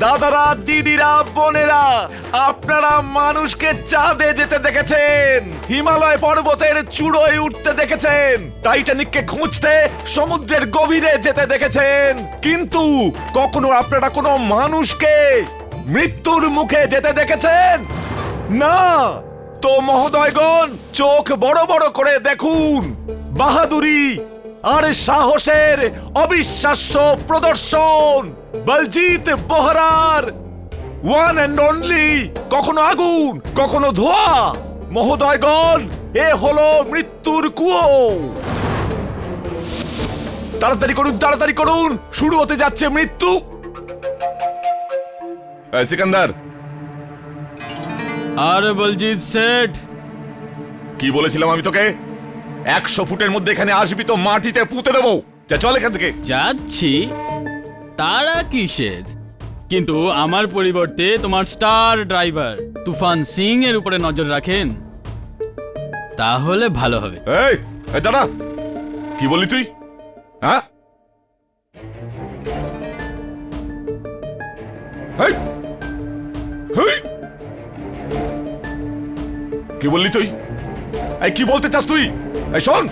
দাদারা, দিদিরা, বোনেরা, আপনারা মানুষকে চাঁদে যেতে দেখেছেন, হিমালয় পর্বতের চূড়োয় উঠতে দেখেছেন, টাইটানিককে খুঁজতে সমুদ্রের গভীরে যেতে দেখেছেন, কিন্তু কখনো আপনারা কোনো মানুষকে মৃত্যুর মুখে যেতে দেখেছেন? না। তো মহোদয়গণ, চোখ বড় বড় করে দেখুন, বাহাদুরি আর সাহসের অবিশ্বাস্য প্রদর্শন। বলজিৎ বোহরার ওয়ান অ্যান্ড অনলি, কখনো আগুন কখনো ধোঁয়া। মহোদয়গণ, এ হলো মৃত্যুর কুয়ো। তাড়াতাড়ি করুন, তাড়াতাড়ি করুন, শুরু হতে যাচ্ছে মৃত্যু। সিকান্দার। আরে বলজিৎ শেঠ, কি বলেছিলাম আমি তোকে? 100 ফুটের মধ্যে এখানে আসবি তো মাটিতে পুঁতে দেবো। যা, চল এখান থেকে। যাচ্ছি। তারা কিসের? কিন্তু আমার পরিবর্তে তোমার স্টার ড্রাইভার তুফান সিং এর উপরে নজর রাখেন, তাহলে ভালো হবে। এই দাদা, কি বললি তুই? হ্যাঁ, কি বললি তুই? এই কি বলতে চাস তুই? এই শোন,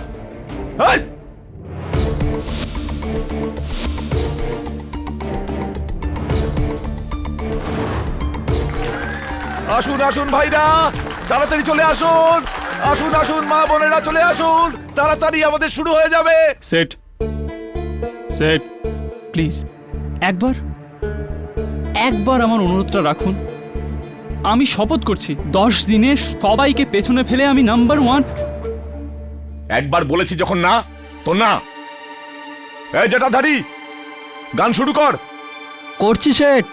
আসুন আসুন ভাইরা, তাড়াতাড়ি চলে আসুন। আসুন আসুন মা বোনেরা, চলে আসুন তাড়াতাড়ি, আমাদের শুরু হয়ে যাবে। সেট সেট প্লিজ একবার আমার অনুরোধটা রাখুন। আমি শপথ করছি 10 দিনে সবাইকে পেছনে ফেলে আমি নাম্বার 1। একবার বলেছি যখন, না তো না। এই জেঠাধারী, গান শুরু কর। করছি সেট।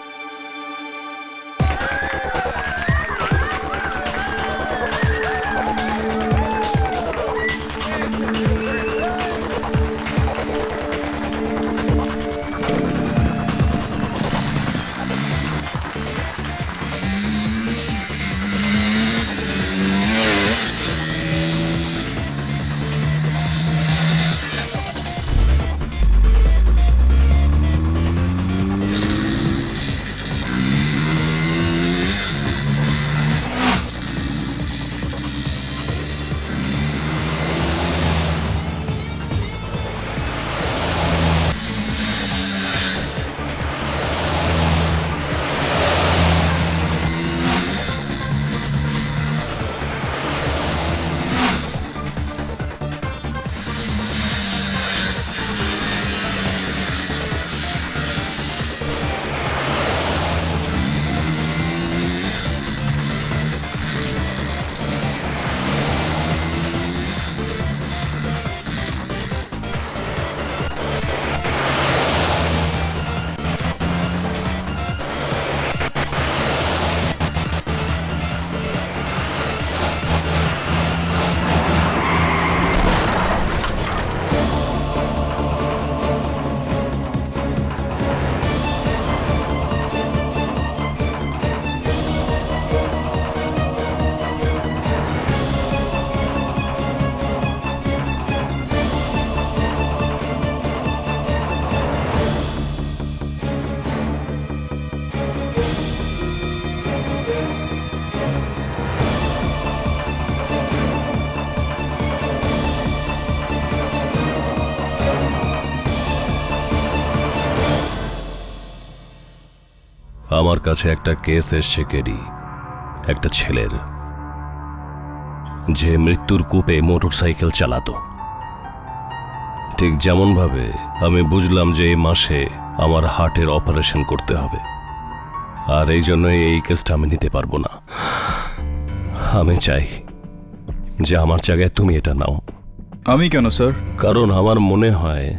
আমার কাছে একটা কেস এসছে কেডি, একটা ছেলের, যে মৃত্যুর কূপে মোটরসাইকেল চালাতো। ঠিক যেমন ভাবে আমি বুঝলাম যে এই মাসে আমার হার্টের অপারেশন করতে হবে, আর এই জন্যই এই কেসটা আমি নিতে পারবো না। আমি চাই যে আমার জায়গায় তুমি এটা নাও। আমি কেন স্যার? কারণ আমার মনে হয়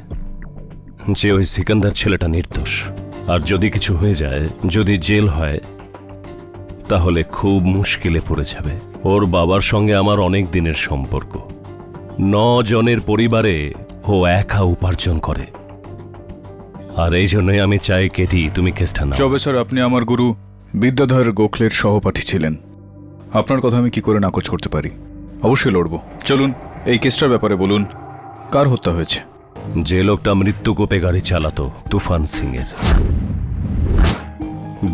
যে ওই সিকান্দার ছেলেটা নির্দোষ, আর যদি কিছু হয়ে যায়, যদি জেল হয়, তাহলে খুব মুশকিলে পড়ে যাবে। ওর বাবার সঙ্গে আমার অনেক দিনের সম্পর্ক। 9 জনের পরিবারে ও একা উপার্জন করে, আর এই জন্যই আমি চাই কেটি তুমি কেসটা নাও। চবে স্যার, আপনি আমার গুরু বিদ্যাধর গোখলের সহপাঠী ছিলেন। আপনার কথা আমি কি করে নাকচ করতে পারি? অবশ্যই লড়ব। চলুন এই কেসটার ব্যাপারে বলুন, কার হত্যা হয়েছে? যে লোকটা মৃত্যুকূপে গাড়ি চালাতো, তুফান সিং এর।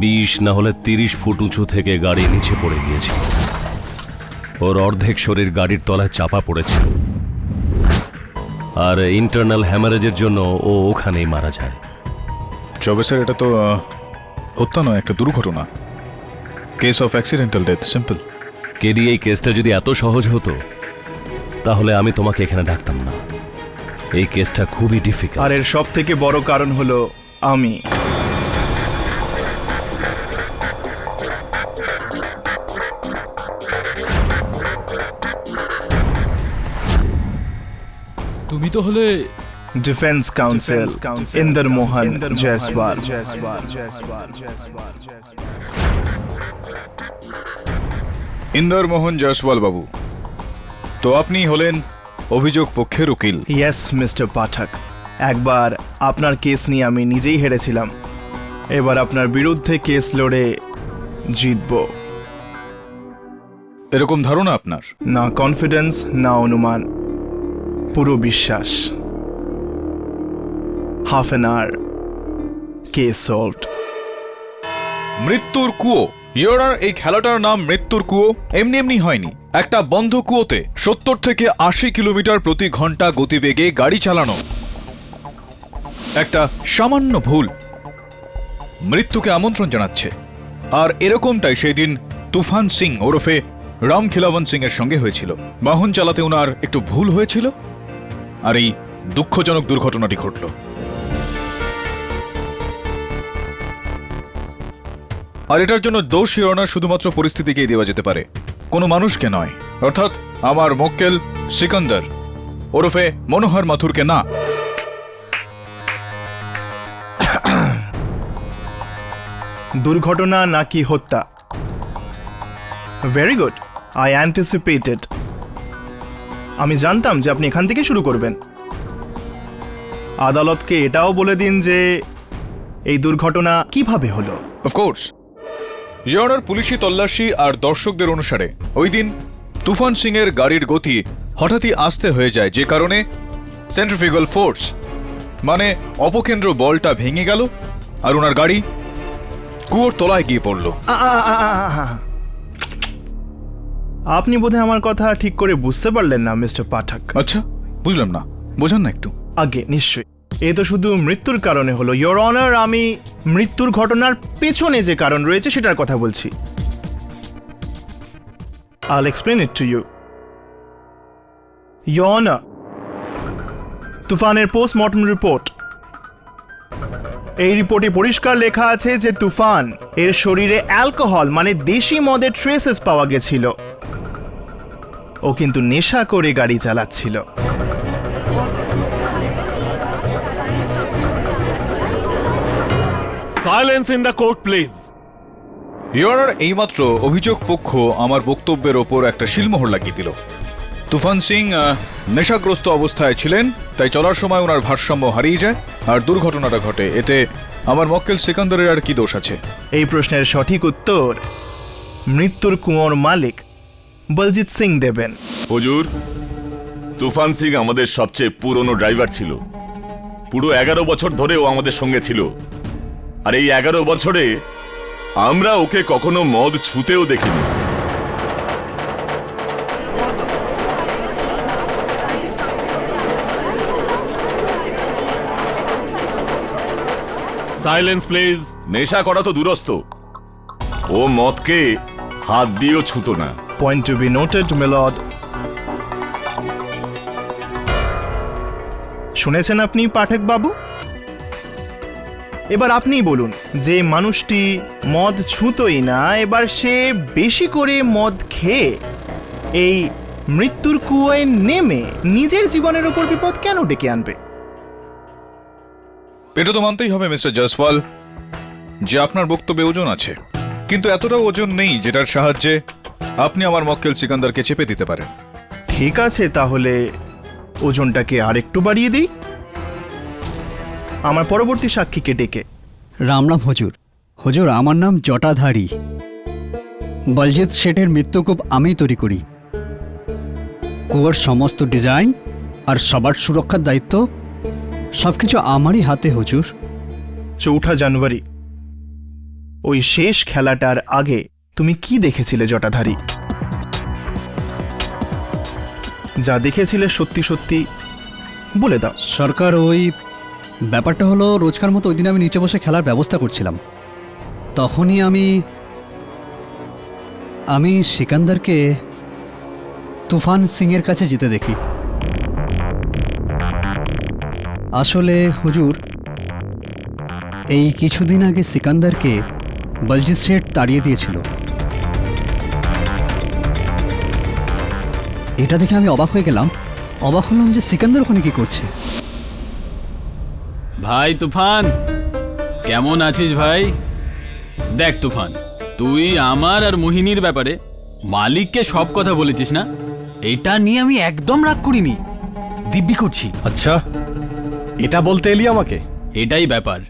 20 না হলে 30 ফুট উঁচু থেকে গাড়ি নিচে পড়ে গিয়েছিল। ওর অর্ধেক শরীর গাড়ির তলায় চাপা পড়েছিল, আর ইন্টারনাল হ্যামারেজের জন্য ও ওখানেই মারা যায়। চবে স্যার, এটা তো হত্যা নয়, একটা দুর্ঘটনা। Case of accidental death, simple. KD, এই কেসটা যদি এত সহজ হতো তাহলে আমি তোমাকে এখানে ডাকতাম না। এই কেসটা খুবই ডিফিকাল্ট। আর এর সব থেকে বড় কারণ হলো আমি। তুমি তো হলে ডিফেন্স কাউন্সিল ইন্দর মোহন জয়সওয়াল। ইন্দর মোহন জয়সওয়াল বাবু, তো আপনি হলেন অভিযোগ পক্ষের উকিল। ইয়েস মিস্টার পাঠক, একবার আপনার কেস নিয়ে আমি নিজেই হেরেছিলাম, এবার আপনার বিরুদ্ধে কেস লড়ে জিতব। এরকম ধারণা আপনার? না কনফিডেন্স, না অনুমান, পুরো বিশ্বাস। Half an hour, case solved. মৃত্যুর কুয়ো। ইয়োরার, এই খেলাটার নাম মৃত্যুর কুয়ো এমনি এমনি হয়নি। একটা বন্ধ কুয়োতে 70 থেকে 80 কিলোমিটার প্রতি ঘন্টা গতিবেগে গাড়ি চালানো একটা সামান্য ভুল মৃত্যুকে আমন্ত্রণ জানাচ্ছে। আর এরকমটাই সেই দিন তুফান সিং ওরফে রাম খিলাবন সিং এর সঙ্গে হয়েছিল। বাহন চালাতে ওনার একটু ভুল হয়েছিল, আর এই দুঃখজনক দুর্ঘটনাটি ঘটল। আর এটার জন্য দোষ ইয়োরার শুধুমাত্র পরিস্থিতিকেই দেওয়া যেতে পারে, কোনো মানুষকে নয়। অর্থাৎ আমার মক্কেল সিকান্দার ওরফে মনোহর মাথুরকে না। দুর্ঘটনা নাকি হত্যা? Very good, I anticipated. আমি জানতাম যে আপনি এখান থেকে শুরু করবেন। আদালতকে এটাও বলে দিন যে এই দুর্ঘটনা কিভাবে হলো। অফকোর্স, ইয়োরার পুলিশি তল্লাশি আর দর্শকদের অনুসারে ওই দিন তুফান সিং এর গাড়ির গতি হঠাৎই আস্তে হয়ে যায়, যে কারণে সেন্ট্রিফিউগাল ফোর্স মানে অপকেন্দ্র বলটা ভেঙে গেল আর ওনার গাড়ি কুয়োর তলায় গিয়ে পড়ল। আপনি বোধহয় আমার কথা ঠিক করে বুঝতে পারলেন না মিস্টার পাঠক। আচ্ছা, বুঝলাম না, বোঝান না একটু। আগে নিশ্চয়ই, এ তো শুধু মৃত্যুর কারণে হলো। ইয়োর অনার, আমি মৃত্যুর ঘটনার পেছনে যে কারণ রয়েছে সেটার কথা বলছি। I'll explain it to you. Your Honor, তুফানের পোস্টমর্টম রিপোর্ট, এই রিপোর্টে পরিষ্কার লেখা আছে যে তুফান এর শরীরে অ্যালকোহল মানে দেশি মদের ট্রেসেস পাওয়া গেছিল। ও কিন্তু নেশা করে গাড়ি চালাচ্ছিল। Silence in the court please. ইয়োরার, এইমাত্র অভিযোগ পক্ষ আমার বক্তব্যের ওপর একটা শিলমোহর লাগিয়ে দিল। তুফান সিং নেশাগ্রস্ত অবস্থায় ছিলেন, তাই চলার সময় ওনার ভারসাম্য হারিয়ে যায় আর দুর্ঘটনাটা ঘটে। এতে আমার মক্কেল সিকান্দারের আর কি দোষ আছে? এই প্রশ্নের সঠিক উত্তর মৃত্যুর কুয়োর মালিক বলজিৎ সিং দেবেন। হুজুর, তুফান সিং আমাদের সবচেয়ে পুরনো ড্রাইভার ছিল। পুরো 11 বছর ধরে ও আমাদের সঙ্গে ছিল, আর এই 11 বছরে আমরা ওকে কখনো মদ ছুঁতেও দেখিনি। Silence please. নেশা করা তো দূরস্থ, ও মদকে হাত দিয়েও ছুঁতো না। Point to be noted milord. শুনেছেন আপনি পাঠক বাবু? এবার আপনিই বলুন, যে মানুষটি মদ ছুঁতোই না, এবার সে বেশি করে মদ খেয়ে এই মৃত্যুর কুয়োয় নেমে নিজের জীবনের উপর বিপদ কেন ডেকে আনবে? এটা তো মানতেই হবে মিস্টার জয়সওয়াল যে আপনার বক্তব্যে ওজন আছে, কিন্তু এতটা ওজন নেই যেটার সাহায্যে আপনি আমার মক্কেল সিকান্দারকে চেপে দিতে পারেন। ঠিক আছে, তাহলে ওজনটাকে আরেকটু বাড়িয়ে দিই। আমার পরবর্তী সাক্ষীকে ডেকে। রাম রাম হুজুর। হুজুর, আমার নাম জটাধারী। বলজিৎ শেঠের মৃত্যুকূপ আমিই তৈরি করি। কুয়োর সমস্ত ডিজাইন আর সবার সুরক্ষার দায়িত্ব সবকিছু আমারই হাতে হুজুর। 4 জানুয়ারি ওই শেষ খেলাটার আগে তুমি কি দেখেছিলে জটাধারী? যা দেখেছিলে সত্যি সত্যি বলে দাও। সরকার, ওই ব্যাপারটা হলো, রোজকার মতো ওই দিন আমি নিচে বসে খেলার ব্যবস্থা করছিলাম। তখনই আমি সিকান্দারকে তুফান সিংয়ের কাছে যেতে দেখি। আসলে হুজুর, এই কিছুদিন আগে সিকান্দারকে বলজিৎ শেঠ তাড়িয়ে দিয়েছিল। এটা দেখে আমি অবাক হয়ে গেলাম। অবাক হলাম যে সিকান্দার ওখানে কি করছে। ভাই তুফান, কেমন আছিস ভাই? দেখ তুফান, তুই আমার আর মোহিনীর ব্যাপারে মালিককে সব কথা বলেছিস না? এটা নিয়ে আমি একদম রাগ করিনি, দিব্যি করছি। আচ্ছা, এটা বলতে এলি আমাকে? এটাই ব্যাপার।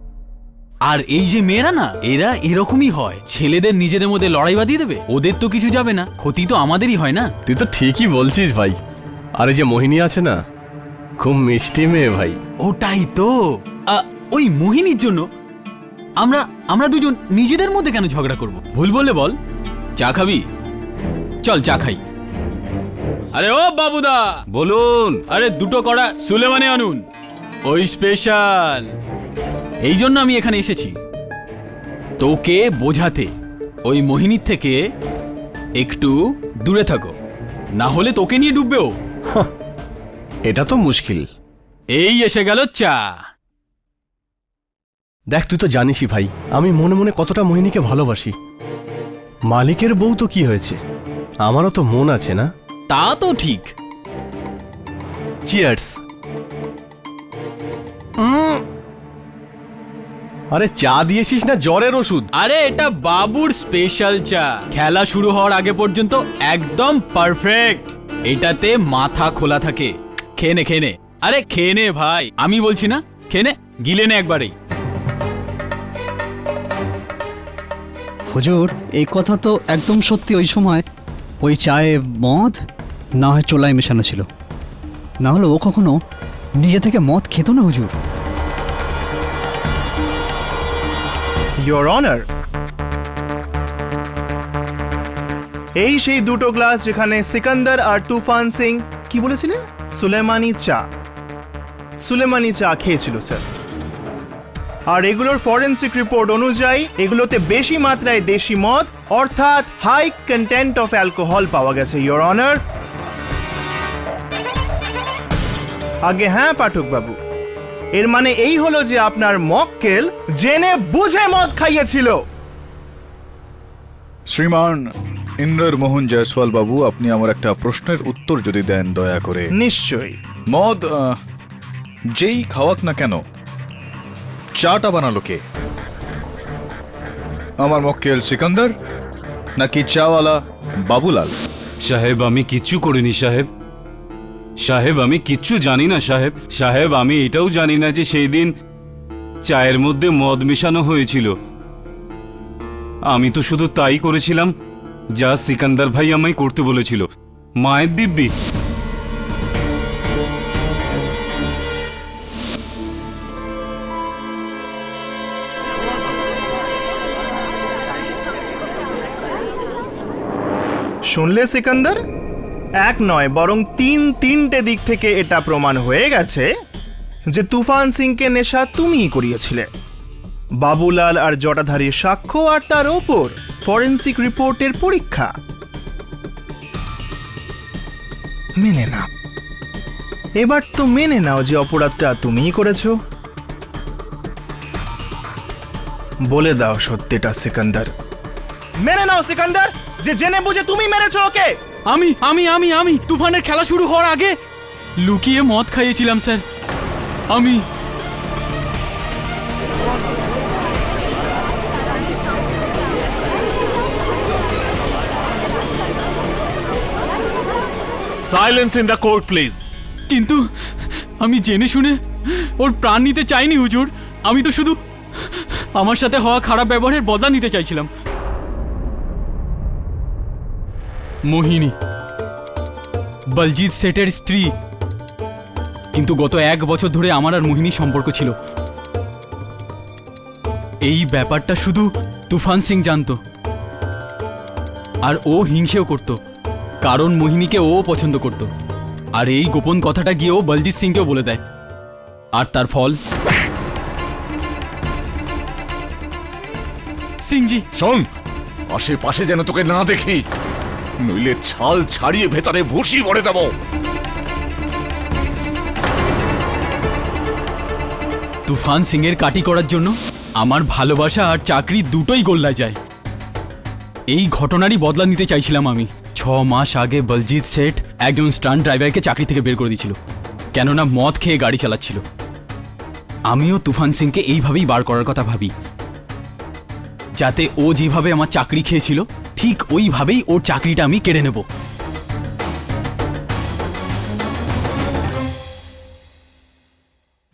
আর এই যে মেয়েরা না, এরা এরকমই হয়, ছেলেদের নিজেদের মধ্যে লড়াই বাঁধিয়ে দেবে। ওদের তো কিছু যাবে না, ক্ষতি তো আমাদেরই হয় না। তুই তো ঠিকই বলছিস ভাই। আর এই যে মোহিনী আছে না, খুব মিষ্টি মেয়ে ভাই। ওটাই তো, ওই মোহিনীর জন্য আমরা দুজন নিজেদের মধ্যে কেন ঝগড়া করব? ভুল বলে বল। চা খাবি? চল চা খাই। আরে ও বাবুদা, বলুন। আরে দুটো কড়া সুলেমানে আনুন, ওই স্পেশাল। এই জন্য আমি এখানে এসেছি, তোকে বোঝাতে ওই মোহিনীর থেকে একটু দূরে থাকো, না হলে তোকে নিয়ে ডুববেও। এটা তো মুশকিল। এই এসে গেল চা। দেখ, তুই তো জানিসই ভাই, আমি মনে মনে কতটা মোহিনীকে ভালোবাসি। মালিকের বউ তো কি হয়েছে, আমারও তো মন আছে না? তা তো ঠিক। চিয়ার্স। আরে চা দিয়েছিস না জ্বরের ওষুধ? আরে এটা বাবুর স্পেশাল চা, খেলা শুরু হওয়ার আগে পর্যন্ত একদম পারফেক্ট। এটাতে মাথা খোলা থাকে। খেয়ে নে, খেয়ে নে। আরে খেয়ে নে ভাই, আমি বলছি না, খেয়ে নে, গিলে নে একবারেই। হুজুর, এই কথা তো একদম সত্যি। ওই সময় ওই চায়ে মদ না হয় চোলায় মেশানো ছিল, না হলে ও কখনো নিজে থেকে মদ খেত না হুজুর। ইয়োর অনার, এই সেই দুটো গ্লাস যেখানে সিকান্দার আর তুফান সিং কি বলেছিলে, সুলেমানি চা খেয়েছিল স্যার। আর এগুলোর ফরেনসিক রিপোর্ট অনুযায়ী এগুলোতে বেশি মাত্রায় দেশি মদ অর্থাৎ হাই কন্টেন্ট অফ অ্যালকোহল পাওয়া গেছে ইয়োর অনার। আগে হ্যাঁ পাঠক বাবু, এর মানে এই হলো যে আপনার মক্কেল জেনে বুঝে মদ খাইয়েছিল। শ্রীমান ইন্দ্র মোহন জয়সওয়াল বাবু, আপনি আমার একটা প্রশ্নের উত্তর যদি দেন দয়া করে। নিশ্চয়ই। মদ যেই খাওয়াক না কেন, চাটা বানালো কে? আমার মক্কেল সিকান্দার নাকি চাওয়ালা বাবুলাল? সাহেব, আমি কিচ্ছু করিনি সাহেব। সাহেব, আমি কিচ্ছু জানি না সাহেব। সাহেব, আমি এটাও জানি না যে সেই দিন চায়ের মধ্যে মদ মেশানো হয়েছিল। আমি তো শুধু তাই করেছিলাম যা সিকান্দার ভাই আমায় করতে বলেছিল। মায়ের দিব্যি। শুনলে সিকান্দার, এক নয় বরং তিনটে দিক থেকে এটা প্রমাণ হয়ে গেছে যে তুফান সিংকে নেশা তুমিই করিয়েছিলে। বাবুলাল আর জটাধারীর সাক্ষ্য আর তার ওপর ফরেনসিক রিপোর্টের পরীক্ষা। মেনে নাও, এবার তো মেনে নাও যে অপরাধটা তুমিই করেছো। বলে দাও সত্যিটা সিকান্দার। মেনে নাও সিকান্দার যে জেনে বুঝে তুমি মেরেছো ওকে। আমি আমি আমি আমি তুফানের খেলা শুরু হওয়ার আগে লুকিয়ে মদ খাইয়েছিলাম স্যার। আমি silence in the court please. কিন্তু আমি জেনে শুনে ওর প্রাণ নিতে চাইনি হুজুর। আমি তো শুধু আমার সাথে হওয়া খারাপ ব্যবহারের বদলা নিতে চাইছিলাম। মোহিনী বলজিৎ শেঠের স্ত্রী, কিন্তু গত 1 বছর ধরে আমার আর মোহিনীর সম্পর্ক ছিল। এই ব্যাপারটা শুধু তুফান সিং জানতো, আর ও হিংসেও করত, কারণ মোহিনীকে ও পছন্দ করত। আর এই গোপন কথাটা গিয়ে ও বলজিৎ সিংকেও বলে দেয়, আর তার ফল সিংজি। শোন, আশেপাশে যেন তোকে না দেখি, নইলে ছাল ছাড়িয়ে ভেতরে ভুসি ভরে দেব। তুফান সিং এর কাটি করার জন্য আমার ভালোবাসা আর চাকরি দুটোই গোল্লায় যায়। এই ঘটনারই বদলা নিতে চাইছিলাম আমি। 6 মাস আগে বলজিৎ শেঠ একজন স্টান্ট ড্রাইভারকে চাকরি থেকে বের করে দিয়েছিল, কেননা মদ খেয়ে গাড়ি চালাচ্ছিল। আমিও তুফান সিংকে এইভাবেই বার করার কথা ভাবি, যাতে ও যেভাবে আমার চাকরি খেয়েছিল ঠিক ওইভাবেই ওর চাকরিটা আমি কেড়ে নেব।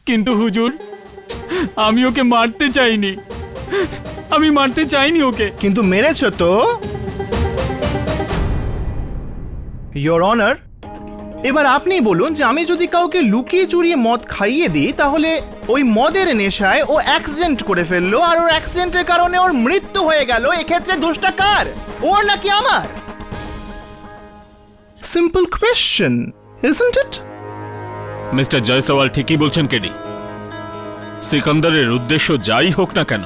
কিন্তু হুজুর, আমি ওকে মারতে চাইনি, আমি মারতে চাইনি ওকে। কিন্তু মেরেছ তো, ইয়োর অনার। এবার আপনি বলুন যে আমি যদি কাউকে লুকিয়ে চুরিয়ে মদ খাইয়ে দিই, তাহলে ওই মদের নেশায় ও অ্যাক্সিডেন্ট করে ফেললো, আর ওর অ্যাক্সিডেন্টের কারণে ওর মৃত্যু হয়ে গেল, এক্ষেত্রে দোষটা কার, ওর নাকি আমার? Simple question, isn't it? Mister Jaiswal ঠিকই বলছেন কেডি। সিকান্দারের উদ্দেশ্য যাই হোক না কেন,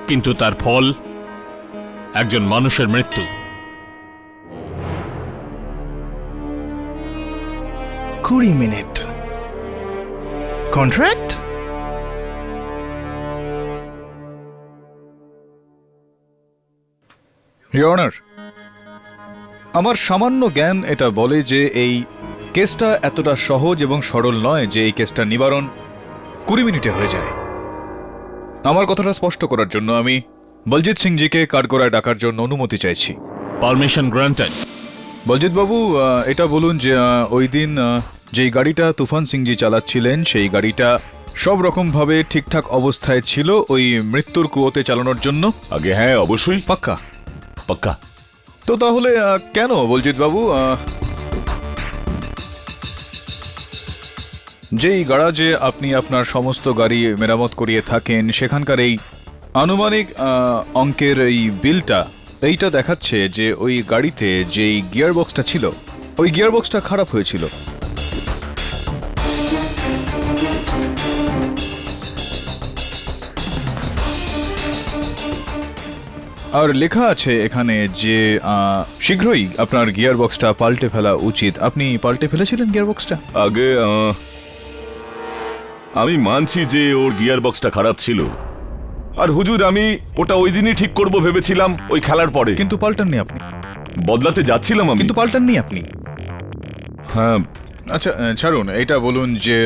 কিন্তু তার ফল একজন মানুষের মৃত্যু। 20 মিনিট কন্ট্রাক্ট? ইয়োর অনার, আমার সামান্য জ্ঞান এটা বলে যে এই কেসটা এতটা সহজ এবং সরল নয় যে এই কেসটা নিবারণ 20 মিনিটে হয়ে যায়। আমার কথাটা স্পষ্ট করার জন্য আমি বলজিৎ সিংজিকে কাঠগড়ায় ডাকার জন্য অনুমতি চাইছি। Permission granted. বলজিৎ বাবু, এটা বলুন যে ওই দিন যেই গাড়িটা তুফান সিংজি চালাচ্ছিলেন, সেই গাড়িটা সব রকমভাবে ঠিকঠাক অবস্থায় ছিল ওই মৃত্যুর কুয়োতে চালানোর জন্য? আগে হ্যাঁ, অবশ্যই পাক্কা? পাক্কা। তো তাহলে কেন বলজিৎ বাবু যেই গ্যারাজে আপনি আপনার সমস্ত গাড়ি মেরামত করিয়ে থাকেন, সেখানকার এই আনুমানিক অঙ্কের এই বিলটা, এইটা দেখাচ্ছে যে ওই গাড়িতে যেই গিয়ার বক্সটা ছিল, ওই গিয়ার বক্সটা খারাপ হয়েছিল। আর লেখা আছে এখানে যে শীঘ্রই আপনার গিয়ার বক্সটা পাল্টে ফেলা উচিত। আপনি পাল্টে ফেলেছিলেন গিয়ার বক্সটা? আগে আমি মানছি যে ওর গিয়ার বক্সটা খারাপ ছিল, আর হুজুর আমি ওটা ওই দিনই ঠিক করব ভেবেছিলাম, ওই খেলার পরে। কিন্তু পাল্টাননি আপনি? বদলাতে যাচ্ছিলাম আমি। কিন্তু পাল্টাননি আপনি? হ্যাঁ। আচ্ছা ছাড়ুন, এটা বলুন যে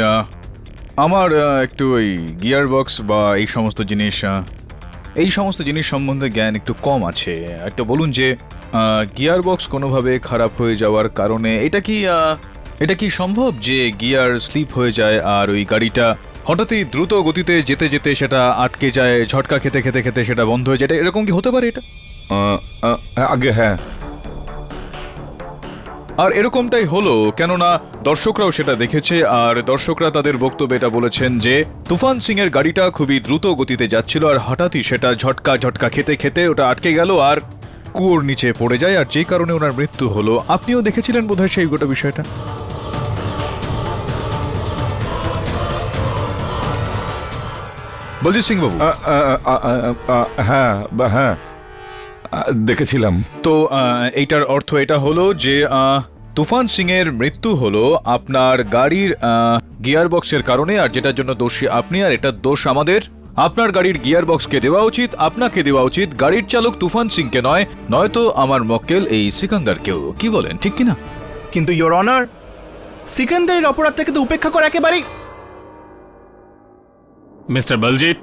আমার একটু ওই গিয়ার বক্স বা এই সমস্ত জিনিস সম্বন্ধে জ্ঞান একটু কম আছে। একটা বলুন যে গিয়ার বক্স কোনোভাবে খারাপ হয়ে যাওয়ার কারণে এটা কি সম্ভব যে গিয়ার স্লিপ হয়ে যায় আর ওই গাড়িটা হঠাৎই দ্রুত গতিতে যেতে যেতে সেটা আটকে যায়, ঝটকা খেতে খেতে খেতে সেটা বন্ধ হয়ে যায়? এরকম কি হতে পারে এটা? আগে হ্যাঁ। আর এরকমটাই হলো, কেননা দর্শকরাও সেটা দেখেছে, আর দর্শকরা তাদের বক্তব্যে এটা বলেছেন যে তুফান সিং এর গাড়িটা খুবই দ্রুত গতিতে যাচ্ছিল, আর হঠাৎই সেটা ঝটকা খেতে খেতে ওটা আটকে গেল আর কুয়োর নিচে পড়ে যায়, আর যেই কারণে ওনার মৃত্যু হলো। আপনিও দেখেছিলেন বোধহয় সেই গোটা বিষয়টা? বলজিৎ সিং বাবু? হ্যাঁ হ্যাঁ, দেখেছিলাম। তো এইটার অর্থ এটা হলো যে তুফান সিং এর মৃত্যু হলো আপনার গাড়ির গিয়ার বক্সের কারণে, আর যেটার জন্য দোষী আপনি, আর এটা দোষ আমাদের। আপনার গাড়ির গিয়ার বক্সকে দেওয়া উচিত, আপনাকে দেওয়া উচিত, গাড়ির চালক তুফান সিংকে নয়, নয়তো আমার মক্কেল এই সিকান্দারকেও। কি বলেন, ঠিক কিনা? কিন্তু ইয়োর অনার, সিকান্দারের অপরাধটাকে তো উপেক্ষা করা একেবারেই। মিস্টার বলজিৎ,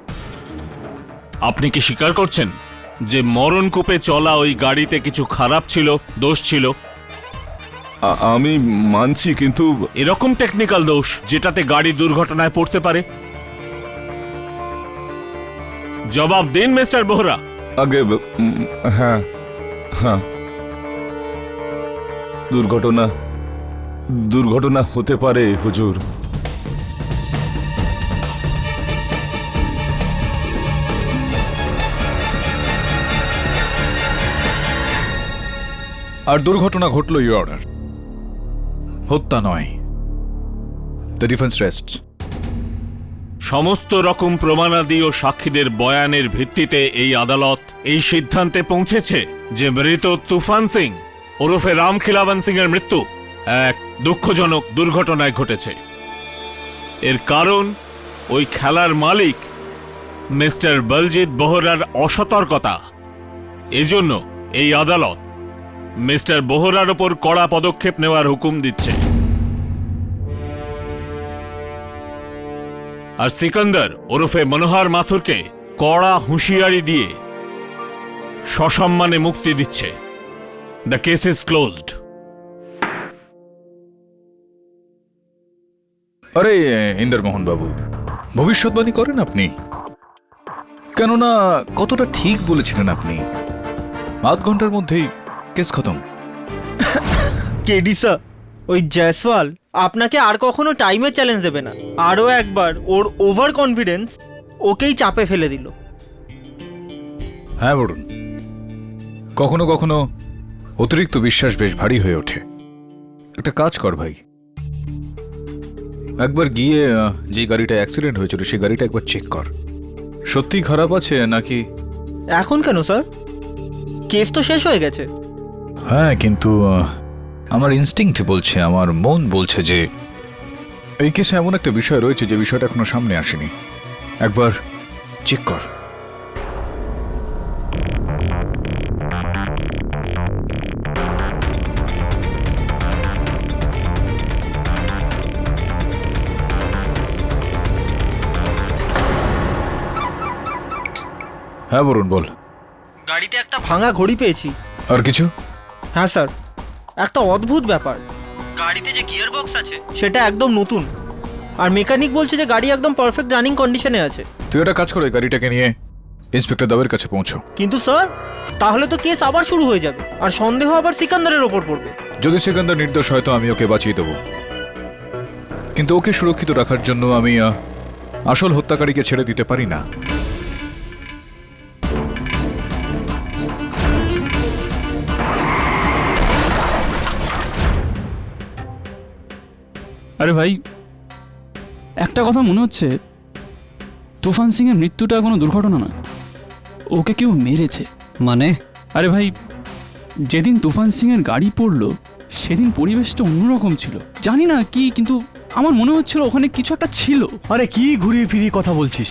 আপনি কি স্বীকার করছেন যে মরণকূপে চলা ওই গাড়িতে কিছু খারাপ ছিল, দোষ ছিল? আমি মানছি, কিন্তু এরকম টেকনিক্যাল দোষ যেটাতে গাড়ি দুর্ঘটনায় পড়তে পারে? জবাব দিন মিস্টার বোহরা। আগে হ্যাঁ হ্যাঁ, দুর্ঘটনা হতে পারে হুজুর। আর দুর্ঘটনা ঘটল, ইউর অর্ডার। হত্যা নয়। The defence রেস্টস। সমস্ত রকম প্রমাণাদি ও সাক্ষীদের বয়ানের ভিত্তিতে এই আদালত এই সিদ্ধান্তে পৌঁছেছে যে মৃত তুফান সিং ওরফে রাম খিলাবন সিং এর মৃত্যু এক দুঃখজনক দুর্ঘটনায় ঘটেছে। এর কারণ ওই খেলার মালিক মিস্টার বলজিৎ বোহরার অসতর্কতা। এজন্য এই আদালত মিস্টার বোহরার ওপর কড়া পদক্ষেপ নেওয়ার হুকুম দিচ্ছে। আর সিকান্দার ওরফে মনোহর মাথুরকে কড়া হুঁশিয়ারি দিয়ে সসম্মানে মুক্তি দিচ্ছে। The case is closed. আরে ইন্দ্রমোহন বাবু, ভবিষ্যৎবাণী করেন আপনি? কেননা কতটা ঠিক বলেছিলেন আপনি, আধ ঘন্টার মধ্যেই কেস খতম। কেডি স্যার, ওই জয়সওয়াল আপনাকে আর কখনো টাইমের চ্যালেঞ্জ দেবে না। আরও একবার ওর ওভার কনফিডেন্স ওকেই চাপে ফেলে দিল। হ্যাঁ বলুন, কখনো কখনো অতিরিক্ত বিশ্বাস বেশ ভারী হয়ে ওঠে। একটা কাজ কর ভাই, একবার গিয়ে যে গাড়িটা অ্যাক্সিডেন্ট হয়েছিল সেই গাড়িটা একবার চেক কর, সত্যি খারাপ আছে নাকি। এখন কেন স্যার? কেস তো শেষ হয়ে গেছে। হ্যাঁ, কিন্তু আমার ইনস্টিংক্ট বলছে, আমার মন বলছে যে এই কেসে এমন একটা বিষয় রয়েছে যে বিষয়টা এখনো সামনে আসেনি। একবার চেক কর। হ্যাঁ বলুন, বল। গাড়িতে একটা ভাঙা ঘড়ি পেয়েছি। আর কিছু? হ্যাঁ স্যার, একটা অদ্ভুত ব্যাপার, গাড়িতে যে গিয়ার বক্স আছে সেটা একদম নতুন, আর মেকানিক বলছে যে গাড়ি একদম পারফেক্ট রানিং কন্ডিশনে আছে। তুই একটা কাজ করে গাড়িটাকে নিয়ে ইন্সপেক্টর দাবের কাছে পৌঁছো। কিন্তু স্যার, তাহলে তো কেস আবার শুরু হয়ে যাবে, আর সন্দেহ আবার সিকান্দারের ওপর পড়বে। যদি সিকান্দার নির্দোষ হয় তো আমি ওকে বাঁচিয়ে দেবো, কিন্তু ওকে সুরক্ষিত রাখার জন্য আমি আসল হত্যাকারীকে ছেড়ে দিতে পারি না। আরে ভাই, একটা কথা মনে হচ্ছে, তুফান সিং এর মৃত্যুটা কোনো দুর্ঘটনা নয়, ওকে কেউ মেরেছে। মানে? আরে ভাই, যেদিন তুফান সিং এর গাড়ি পড়লো সেদিন পরিবেশটা অন্যরকম ছিল। জানি না কি, কিন্তু আমার মনে হচ্ছিল ওখানে কিছু একটা ছিল। আরে কি ঘুরিয়ে ফিরিয়ে কথা বলছিস?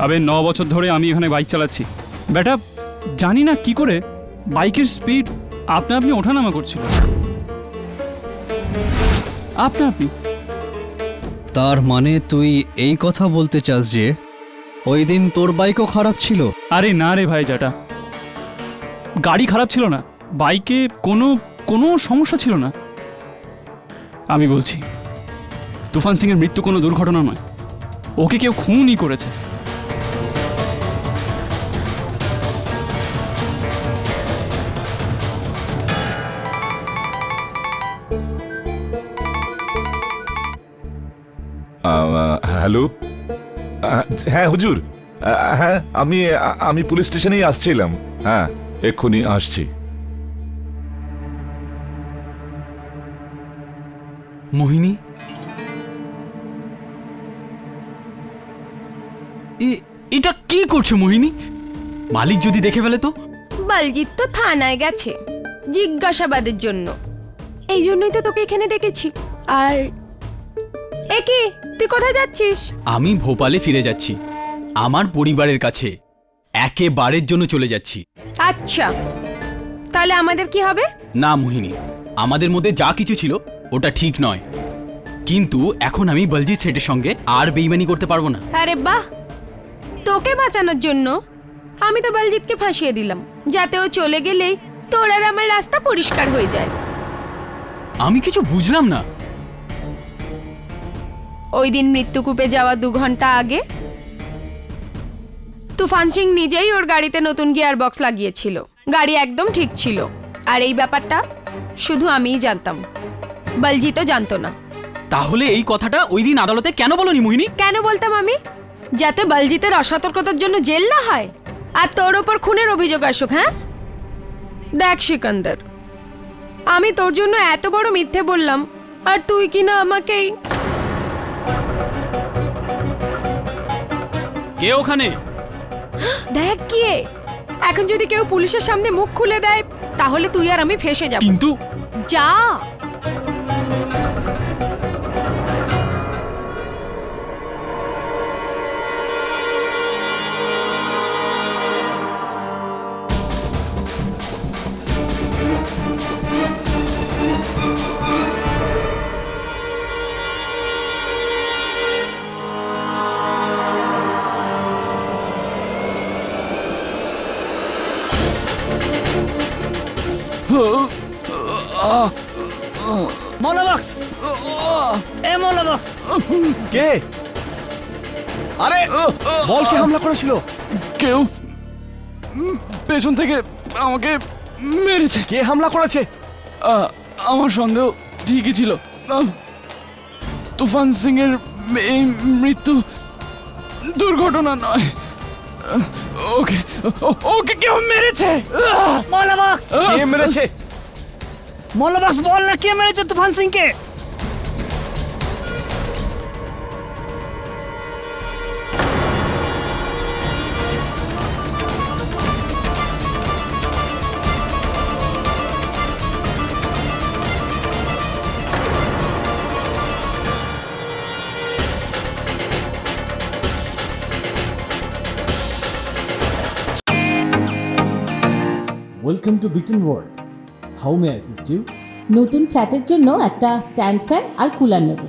আবে 9 বছর ধরে আমি এখানে বাইক চালাচ্ছি বেটা, জানি না কি করে বাইকের স্পিড আপনা আপনি ওঠানামা করছিল, আপনা আপনি। তার মানে তুই এই কথা বলতে চাস যে ওই দিন তোর বাইকও খারাপ ছিল? আরে না রে ভাই জাটা, গাড়ি খারাপ ছিল না, বাইকে কোনো সমস্যা ছিল না। আমি বলছি তুফান সিং এর মৃত্যু কোনো দুর্ঘটনা নয়, ওকে কেউ খুনই করেছে। হ্যালো, হ্যাঁ হুজুর, হ্যাঁ আমি পুলিশ স্টেশনেই আসছিলাম। হ্যাঁ, এক্ষুনি আসছি। মোহিনী, এটা কি করছো মোহিনী? মালিক যদি দেখে ফেলে তো? বলজিৎ তো থানায় গেছে জিজ্ঞাসাবাদের জন্য, এই জন্যই তো তোকে এখানে ডেকেছি। আর একে তুই কোথায় যাচ্ছিস? আমি ভোপালে ফিরে যাচ্ছি, আমার পরিবারের কাছে একেবারের জন্য চলে যাচ্ছি। আচ্ছা, তাহলে আমাদের কি হবে? না মোহিনী, আমাদের মধ্যে যা কিছু ছিল ওটা ঠিক নয়, কিন্তু এখন আমি বলজিৎ শেঠের সঙ্গে আর বেইমানি করতে পারবো না। আরে বাহ, তোকে বাঁচানোর জন্য আমি তো বলজিৎকে ফাঁসিয়ে দিলাম, যাতে ও চলে গেলেই তোর আর আমার রাস্তা পরিষ্কার হয়ে যায়। আমি কিছু বুঝলাম না। ওই দিন মৃত্যুকূপে যাওয়া 2 ঘন্টা আগে তুফান সিং নিজেই ওর গাড়িতে নতুন গিয়ার বক্স লাগিয়েছিল, গাড়ি একদম ঠিক ছিল, আর এই ব্যাপারটা শুধু আমিই জানতাম, বলজিৎও জানতো না। তাহলে এই কথাটা ওই দিন আদালতে কেন বলনি মোহিনী? কেন বলতাম আমি? যাতে বলজিতের অসতর্কতার জন্য জেল না হয়, আর তোর ওপর খুনের অভিযোগ আসুক। হ্যাঁ দেখ সিকান্দার, আমি তোর জন্য এত বড় মিথ্যে বললাম আর তুই কি না আমাকেই। কে ওখানে? দেখ কি এখন যদি কেউ পুলিশের সামনে মুখ খুলে দেয় তাহলে তুই আর আমি ফেঁসে যাব। কিন্তু যা। মলাবক্স এ মলাবক্স কে? আরে বল, কে হামলা করেছিল? কেউ পেছন থেকে আমাকে মেরেছে। কে হামলা করেছে? আমার সন্দেহ ঠিকই ছিল। তুফান সিং এর এই মৃত্যু দুর্ঘটনা নয়। ওকে ওকে কেউ মেরেছে। মলাবক্স কে মেরেছে? মলাবক্স বল না, কে মেরেছে তুফান সিং কে? Welcome to Beaten world. How may I assist you? নতুন ফ্ল্যাটের জন্য একটা স্ট্যান্ড ফ্যান আর কুলার নেব।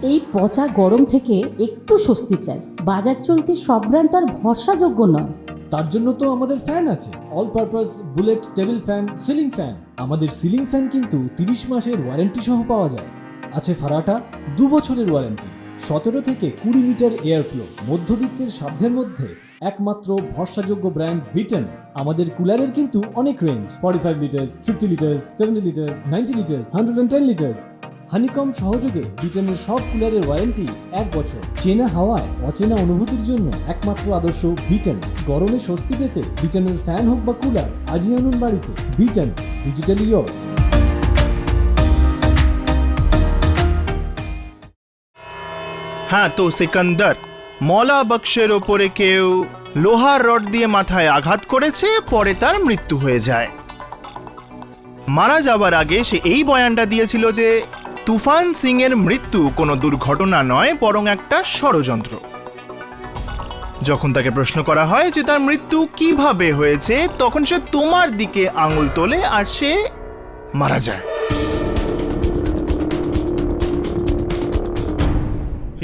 এই পচা গরম থেকে একটু স্বস্তি চাই। বাজার চলতে সব ব্র্যান্ড আর ভরসাযোগ্য নয়। তার জন্য তো আমাদের ফ্যান আছে, all purpose bullet table fan, ceiling fan. আমাদের সিলিং ফ্যান কিন্তু 30 মাসের ওয়ারেন্টি সহ পাওয়া যায়। আছে ফারাটা 2 বছরের ওয়ারেন্টি, 17 থেকে 20 মিটার এয়ার ফ্লো, মধ্যবিত্তের সাধ্যের মধ্যে একমাত্র ভরসাযোগ্য ব্র্যান্ড বিটেন। আমাদের কুলারের কিন্তু অনেক range, 45 litres, 50 litres, 70 litres, 90 litres, 110 litres. Honeycomb সহযোগে বিটেনের সব কুলারের ওয়ারেন্টি 1 বছর। চেনা হাওয়ায় অচেনা অনুভূতির জন্য একমাত্র আদর্শ বিটেন। গরমে স্বস্তি পেতে বিটেনের ফ্যান হোক বা কুলার আজই আনুন বাড়িতে। Beaten, digitally yours. হ্যাঁ, তো সিকান্দার, মলা বক্সের ওপরে কেউ লোহার রড দিয়ে মাথায় আঘাত করেছে, পরে তার মৃত্যু হয়ে যায়। মারা যাবার আগে সে এই বয়ানটা দিয়েছিল যে তুফান সিং এর মৃত্যু কোনো দুর্ঘটনা নয়, বরং একটা ষড়যন্ত্র। যখন তাকে প্রশ্ন করা হয় যে তার মৃত্যু কিভাবে হয়েছে, তখন সে তোমার দিকে আঙুল তোলে আর সে মারা যায়।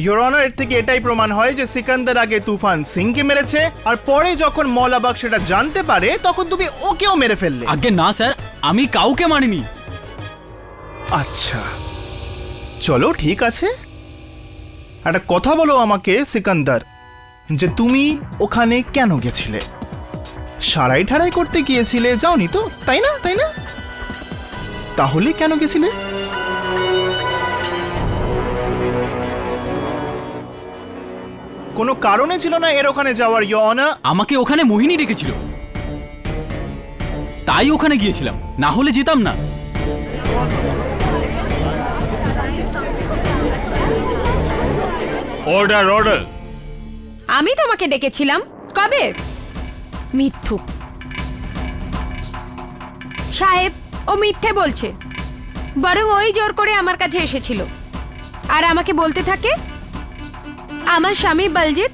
ইয়োর অনার, এর থেকে এটাই প্রমাণ হয় যে সিকান্দার আগে তুফান সিংকে মেরেছে, আর পরে যখন মৌলাবাগ সেটা জানতে পারে তখন তুমি ওকেও মেরে ফেললে। আগে না স্যার, আমি কাউকে মারিনি। আচ্ছা, চলো ঠিক আছে। একটা কথা বলো আমাকে সিকান্দার, যে তুমি ওখানে কেন গেছিলে? সারাই ঠারাই করতে গিয়েছিলে, যাওনি তো, তাই না? তাই না? তাহলে কেন গেছিলে? কোনো কারণে ছিল না এর ওখানে যাওয়ার, ইয়োর অনার। আমাকে ওখানে মোহিনী ডেকেছিল, তাই ওখানে গিয়েছিলাম, না হলে যেতাম না। Order order. আমি তোমাকে ডেকেছিলাম কবে? মিথ্যুক সাহেব, ও মিথ্যে বলছে। বরং ওই জোর করে আমার কাছে এসেছিল আর আমাকে বলতে থাকে আমার স্বামী বলজিৎ,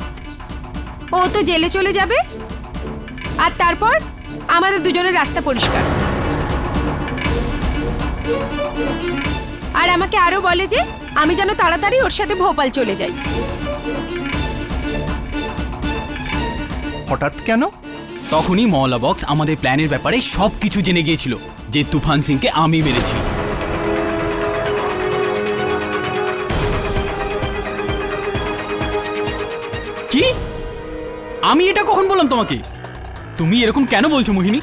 ও তো জেলে চলে যাবে আর তারপর আমাদের দুজনের রাস্তা পরিষ্কার। আর আমাকে আরো বলে যে আমি যেন তাড়াতাড়ি ওর সাথে ভোপাল চলে যাই। হঠাৎ কেন? তখনই মওলা বক্স আমাদের প্ল্যানের ব্যাপারে সবকিছু জেনে গিয়েছিল, যে তুফান সিংকে আমি মেরেছি। কি? আমি এটা কখন বললাম তোমাকে? তুমি এরকম কেন বলছো মোহিনী?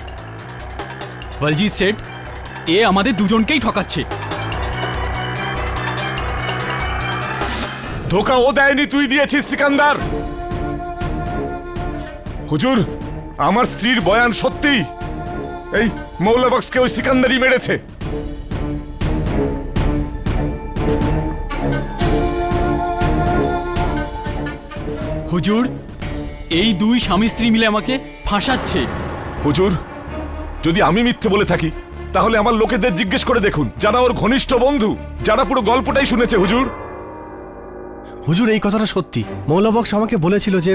বলজিৎ সেট এ আমাদের দুজনকেই ঠকাচ্ছে। ধোকা ও দেয়নি, তুই দিয়েছিস সিকান্দার। হুজুর, আমার স্ত্রীর বয়ান সত্যি, এই মৌলাবক্সকে ওই সিকান্দারই মেরেছে। হুজুর, এই দুই স্বামী স্ত্রী মিলে আমাকে ফাঁসাচ্ছে। হুজুর, যদি আমি মিথ্যে বলে থাকি তাহলে আমার লোকেদের জিজ্ঞেস করে দেখুন, যারা ওর ঘনিষ্ঠ বন্ধু, যারা পুরো গল্পটাই শুনেছে। হুজুর, হুজুর এই কথাটা সত্যি। মৌলা বক্স আমাকে বলেছিল যে